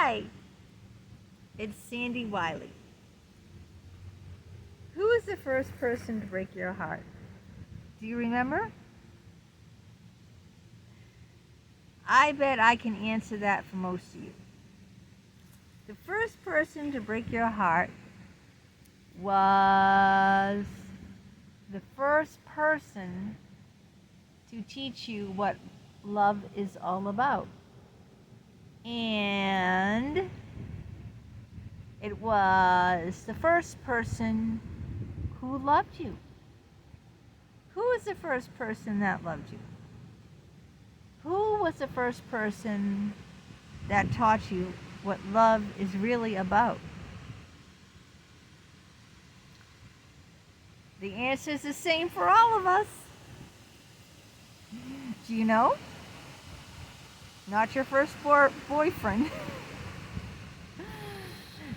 Hi, it's Sandy Wiley. Who was the first person to break your heart? Do you remember? I bet I can answer that for most of you. The first person to break your heart was the first person to teach you what love is all about. And it was the first person who loved you. Who was the first person that loved you? Who was the first person that taught you what love is really about? The answer is the same for all of us. Do you know? Not your first boyfriend.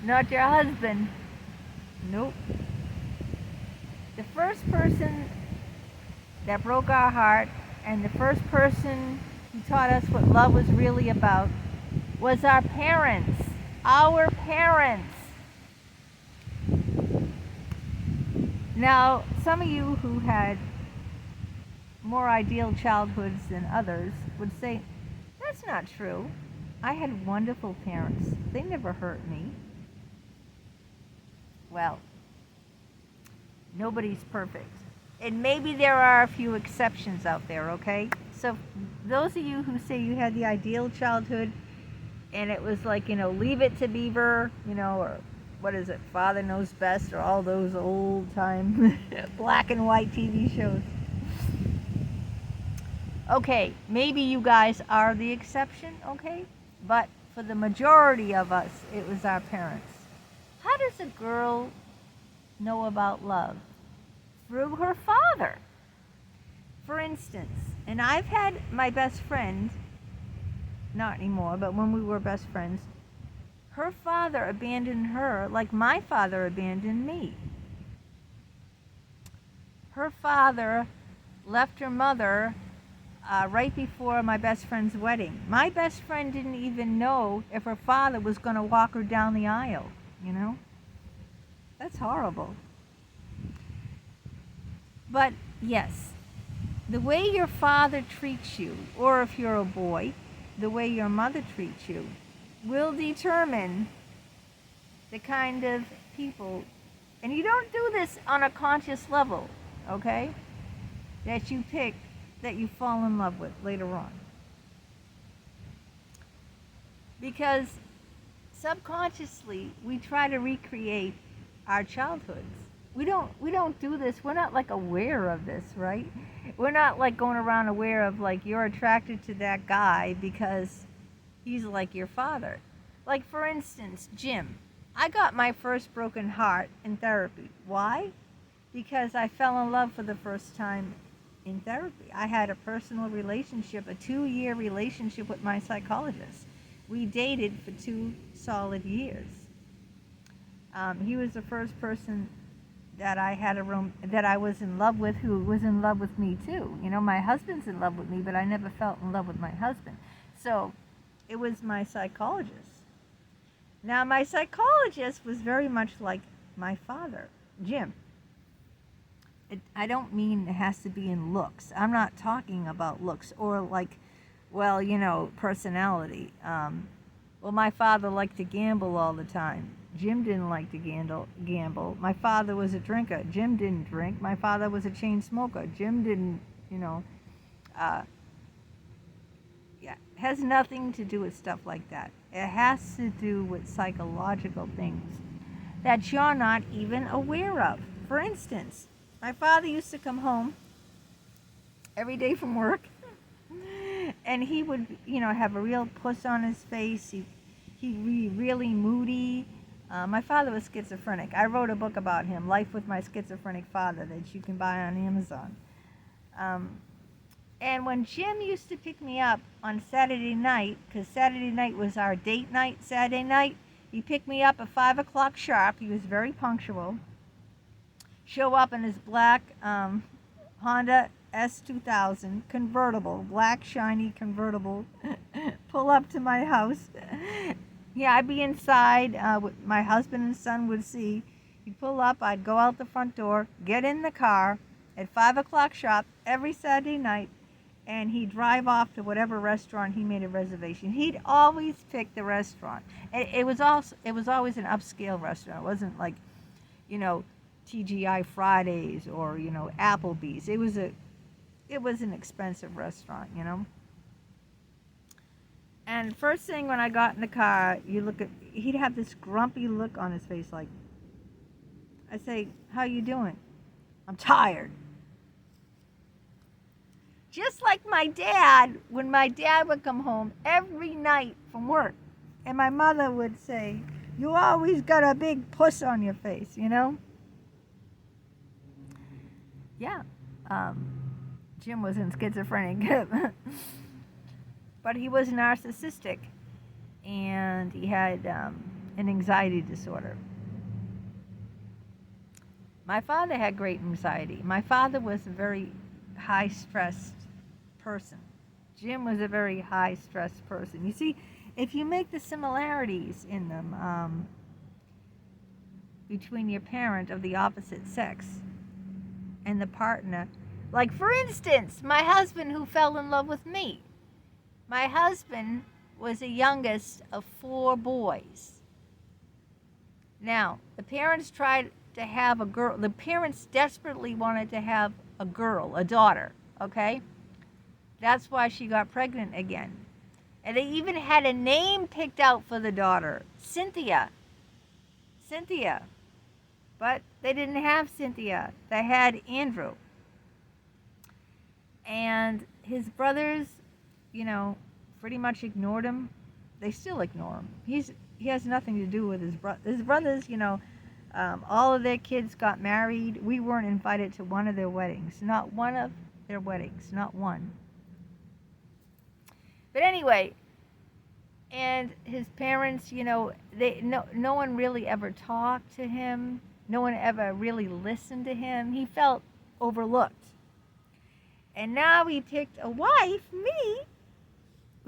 Not your husband. Nope. The first person that broke our heart and the first person who taught us what love was really about was our parents. Our parents. Now, some of you who had more ideal childhoods than others would say, that's not true. I had wonderful parents. They never hurt me. Well, nobody's perfect. And maybe there are a few exceptions out there, okay? So those of you who say you had the ideal childhood and it was like, Leave It to Beaver, or what is it, Father Knows Best, or all those old time black and white TV shows. Okay, maybe you guys are the exception, okay? But for the majority of us, it was our parents. How does a girl know about love? Through her father. For instance, and I've had my best friend, not anymore, but when we were best friends, her father abandoned her like my father abandoned me. Her father left her mother right before my best friend's wedding. My best friend didn't even know if her father was going to walk her down the aisle, That's horrible. But yes, the way your father treats you, or if you're a boy, the way your mother treats you, will determine the kind of people, and you don't do this on a conscious level, okay, that you pick, that you fall in love with later on. Because subconsciously, we try to recreate our childhoods. We don't do this. We're not like aware of this, right? We're not like going around aware of like you're attracted to that guy because he's like your father. Like for instance, Jim. I got my first broken heart in therapy. Why? Because I fell in love for the first time in therapy. I had a personal relationship, a 2-year relationship with my psychologist. We dated for 2 solid years. He was the first person that I had that I was in love with, who was in love with me too. My husband's in love with me, but I never felt in love with my husband. So it was my psychologist. Now my psychologist was very much like my father, Jim. I don't mean it has to be in looks. I'm not talking about looks or like, personality. Well, my father liked to gamble all the time. Jim didn't like to gamble. My father was a drinker. Jim didn't drink. My father was a chain smoker. Jim didn't, yeah, it has nothing to do with stuff like that. It has to do with psychological things that you're not even aware of. For instance, my father used to come home every day from work and he would, have a real puss on his face. He'd be really moody. My father was schizophrenic. I wrote a book about him, Life with My Schizophrenic Father, that you can buy on Amazon. And when Jim used to pick me up on Saturday night, because Saturday night was our date night, Saturday night, he picked me up at 5 o'clock sharp. He was very punctual. Show up in his black Honda S2000 convertible, black shiny convertible, pull up to my house. Yeah, I'd be inside. My husband and son would see. He'd pull up. I'd go out the front door, get in the car at 5 o'clock sharp every Saturday night, and he'd drive off to whatever restaurant he made a reservation. He'd always pick the restaurant. It was always an upscale restaurant. It wasn't like, you know, TGI Fridays or, you know, Applebee's. It was an expensive restaurant, you know. And first thing when I got in the car, he'd have this grumpy look on his face, like, I say, "How you doing?" "I'm tired." Just like my dad, when my dad would come home every night from work, and my mother would say, "You always got a big puss on your face," you know? Yeah. Jim wasn't schizophrenic, but he was narcissistic, and he had an anxiety disorder. My father had great anxiety. My father was a very high-stressed person. Jim was a very high-stressed person. You see, if you make the similarities in them between your parent of the opposite sex and the partner, like for instance, my husband who fell in love with me. My husband was the youngest of 4 boys. Now, the parents tried to have a girl. The parents desperately wanted to have a girl, a daughter, okay? That's why she got pregnant again. And they even had a name picked out for the daughter, Cynthia. Cynthia. But they didn't have Cynthia. They had Andrew. And his brothers, you know, pretty much ignored him. They still ignore him. He has nothing to do with his brothers. His brothers, you know, all of their kids got married. We weren't invited to one of their weddings. Not one of their weddings. Not one. But anyway, and his parents, you know, no one really ever talked to him. No one ever really listened to him. He felt overlooked. And now he picked a wife, me,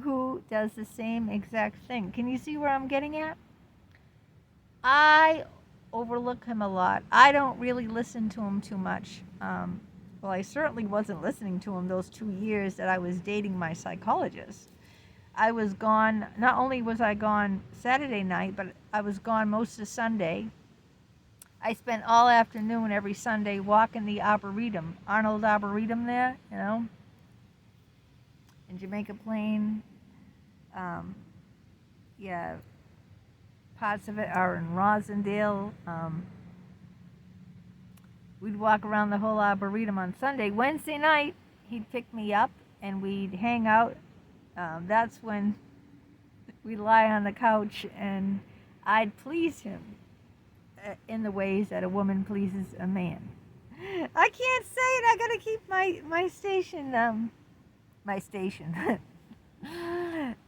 who does the same exact thing. Can you see where I'm getting at? I overlook him a lot. I don't really listen to him too much. Well, I certainly wasn't listening to him those 2 years that I was dating my psychologist. I was gone, not only was I gone Saturday night, but I was gone most of Sunday. I spent all afternoon every Sunday walking the Arboretum, Arnold Arboretum there, you know, in Jamaica Plain. Yeah, parts of it are in Rosendale. We'd walk around the whole Arboretum on Sunday. Wednesday night, he'd pick me up and we'd hang out. That's when we'd lie on the couch and I'd please him in the ways that a woman pleases a man. I can't say it. I gotta keep my station.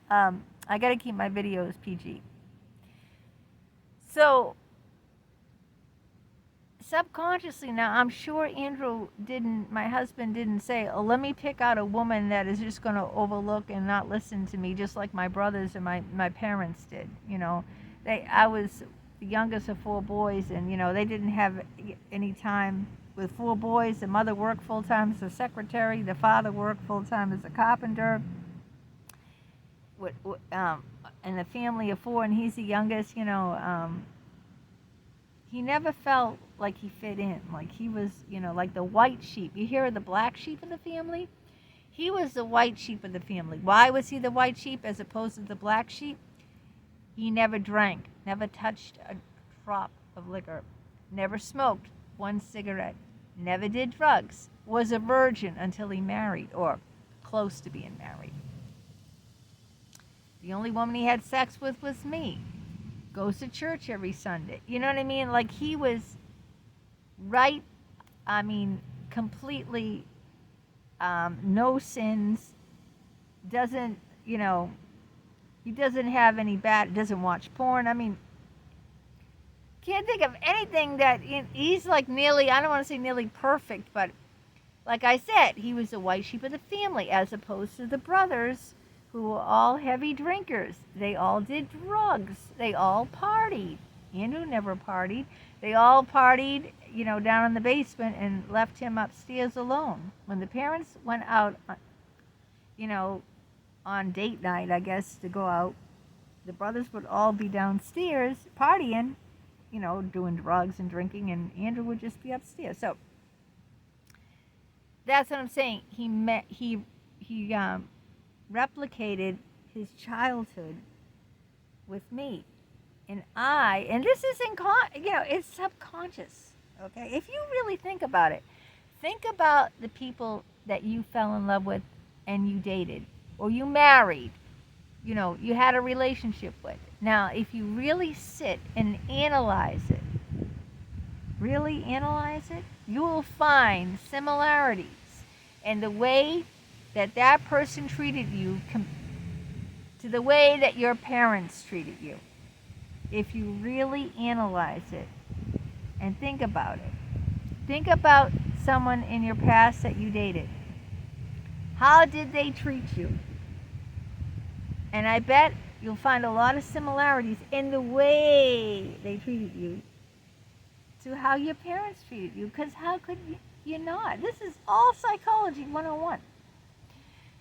I gotta keep my videos PG. So subconsciously now, I'm sure Andrew my husband didn't say, "Oh, let me pick out a woman that is just going to overlook and not listen to me, just like my brothers and my parents did." You know, I was the youngest of 4 boys, and you know they didn't have any time with 4 boys. The mother worked full time as a secretary. The father worked full time as a carpenter. And the family of 4, and he's the youngest. You know. He never felt like he fit in, like he was, you know, like the white sheep. You hear of the black sheep of the family? He was the white sheep of the family. Why was he the white sheep as opposed to the black sheep? He never drank, never touched a drop of liquor, never smoked 1 cigarette, never did drugs, was a virgin until he married, or close to being married. The only woman he had sex with was me. Goes to church every Sunday. You know what I mean? Like he was right, I mean, completely no sins, doesn't, you know, he doesn't have any doesn't watch porn. I mean, can't think of anything that, he's like nearly, I don't want to say nearly perfect, but like I said, he was the white sheep of the family as opposed to the brothers who were all heavy drinkers. They all did drugs. They all partied. Andrew never partied. They all partied, down in the basement and left him upstairs alone. When the parents went out, on date night, I guess, to go out, the brothers would all be downstairs partying, doing drugs and drinking, and Andrew would just be upstairs. So that's what I'm saying. He replicated his childhood with me, and this is it's subconscious. Okay, if you really think about it, think about the people that you fell in love with and you dated or you married, you had a relationship with. Now, if you really sit and analyze it, you will find similarities in the way that that person treated you to the way that your parents treated you. If you really analyze it and think about it. Think about someone in your past that you dated. How did they treat you? And I bet you'll find a lot of similarities in the way they treated you to how your parents treated you, because how could you not? This is all psychology 101.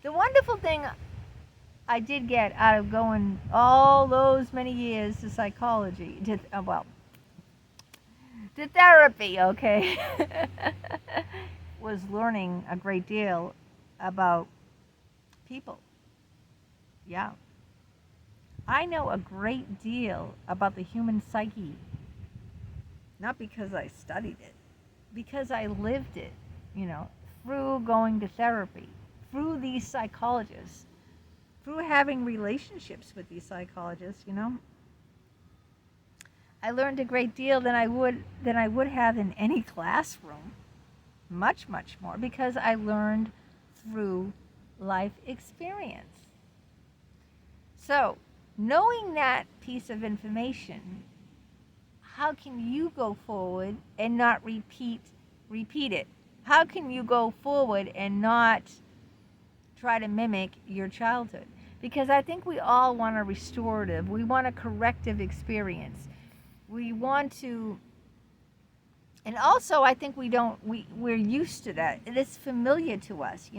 The wonderful thing I did get out of going all those many years to psychology, to therapy, okay, was learning a great deal about people. Yeah. I know a great deal about the human psyche, not because I studied it, because I lived it, through going to therapy, through these psychologists, through having relationships with these psychologists, I learned a great deal than I would have in any classroom. Much, much more, because I learned through life experience. So, knowing that piece of information, how can you go forward and not repeat it? How can you go forward and not try to mimic your childhood? Because I think we all want a restorative, we want a corrective experience. We want to, and also I think we're used to that. It is familiar to us,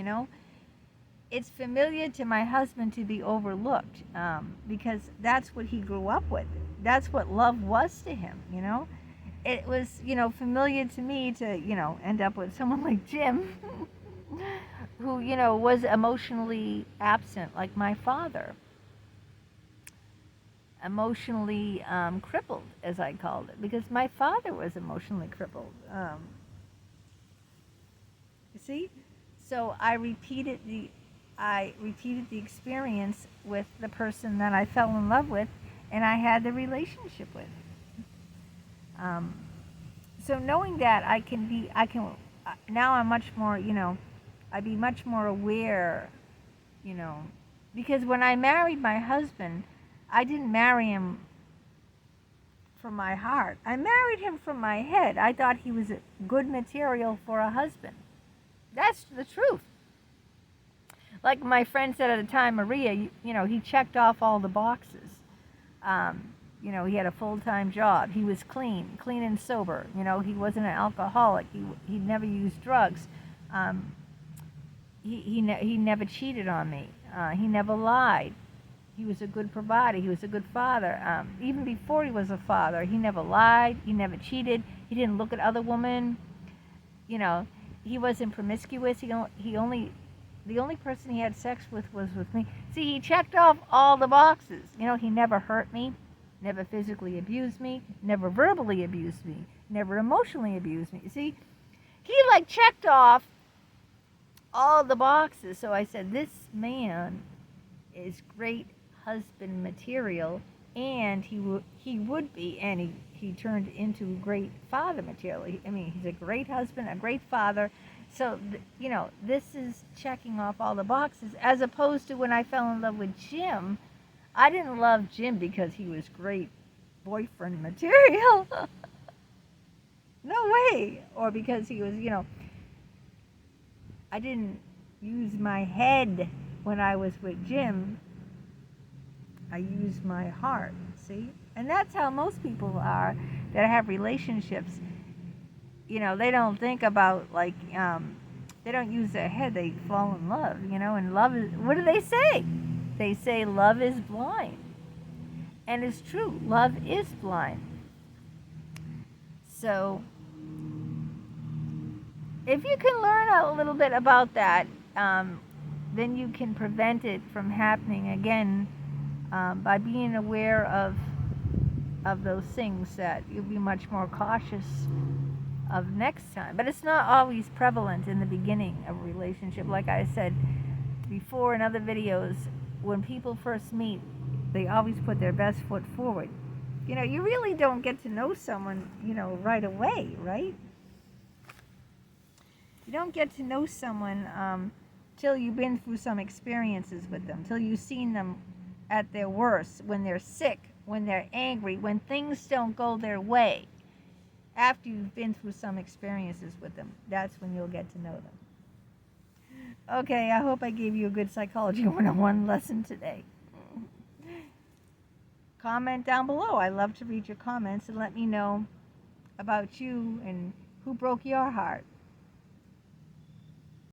It's familiar to my husband to be overlooked, because that's what he grew up with. That's what love was to him, It was, familiar to me to, end up with someone like Jim, who, was emotionally absent, like my father. Emotionally crippled, as I called it, because my father was emotionally crippled. You see? So I repeated the experience with the person that I fell in love with and I had the relationship with. So knowing that, now I'm much more, I'd be much more aware, because when I married my husband, I didn't marry him from my heart. I married him from my head. I thought he was a good material for a husband. That's the truth. Like my friend said at the time, Maria, he checked off all the boxes. He had a full-time job. He was clean and sober. He wasn't an alcoholic. He never used drugs. He never cheated on me. He never lied. He was a good provider. He was a good father. Even before he was a father, he never lied. He never cheated. He didn't look at other women. He wasn't promiscuous. The only person he had sex with was with me. See, he checked off all the boxes. He never hurt me, never physically abused me, never verbally abused me, never emotionally abused me. See, he checked off all the boxes. So I said, this man is great husband material, and he would be, and he turned into great father material. He's a great husband, a great father. So, this is checking off all the boxes, as opposed to when I fell in love with Jim. I didn't love Jim because he was great boyfriend material. No way. Or because he was, I didn't use my head when I was with Jim. I use my heart. See? And that's how most people are that have relationships. You know, they don't think about, like, they don't use their head. They fall in love, you know, and love is, what do they say? They say love is blind. And it's true. Love is blind. So, if you can learn a little bit about that, then you can prevent it from happening again by being aware of those things, that you'll be much more cautious of next time. But it's not always prevalent in the beginning of a relationship. Like I said before in other videos, when people first meet, they always put their best foot forward. You know, you really don't get to know someone, you know, right away, right? You don't get to know someone till you've been through some experiences with them, till you've seen them at their worst, when they're sick, when they're angry, when things don't go their way. After you've been through some experiences with them, that's when you'll get to know them. Okay, I hope I gave you a good Psychology 101 lesson today. Comment down below. I love to read your comments, and let me know about you and who broke your heart.